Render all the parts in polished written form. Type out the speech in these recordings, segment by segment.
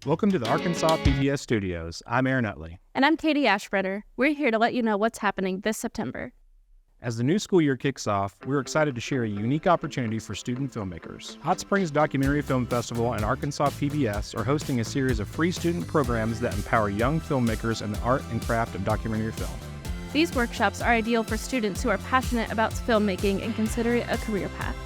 Welcome to the Arkansas PBS studios. I'm Aaron Utley. And I'm Katie Ashbrenner. We're here to let you know what's happening this September. As the new school year kicks off, we're excited to share a unique opportunity for student filmmakers. Hot Springs Documentary Film Festival and Arkansas PBS are hosting a series of free student programs that empower young filmmakers in the art and craft of documentary film. These workshops are ideal for students who are passionate about filmmaking and consider it a career path.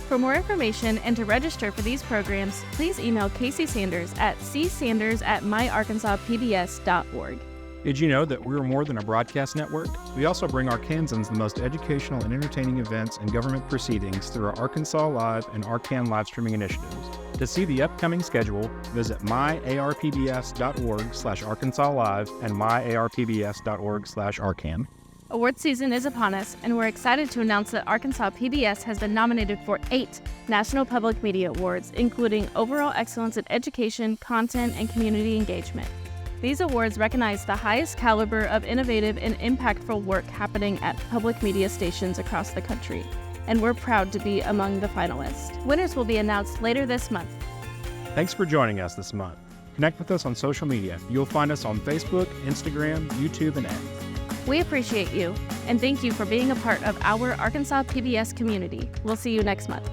For more information and to register for these programs, please email Casey Sanders at csanders@myarkansaspbs.org. Did you know that we're more than a broadcast network? We also bring Arkansans the most educational and entertaining events and government proceedings through our Arkansas Live and Arkan live streaming initiatives. To see the upcoming schedule, visit myarpbs.org/Arkansas Live and myarpbs.org/Arkan. Award season is upon us, and we're excited to announce that Arkansas PBS has been nominated for 8 National Public Media Awards, including Overall Excellence in Education, Content, and Community Engagement. These awards recognize the highest caliber of innovative and impactful work happening at public media stations across the country, and we're proud to be among the finalists. Winners will be announced later this month. Thanks for joining us this month. Connect with us on social media. You'll find us on Facebook, Instagram, YouTube, and X. We appreciate you, and thank you for being a part of our Arkansas PBS community. We'll see you next month.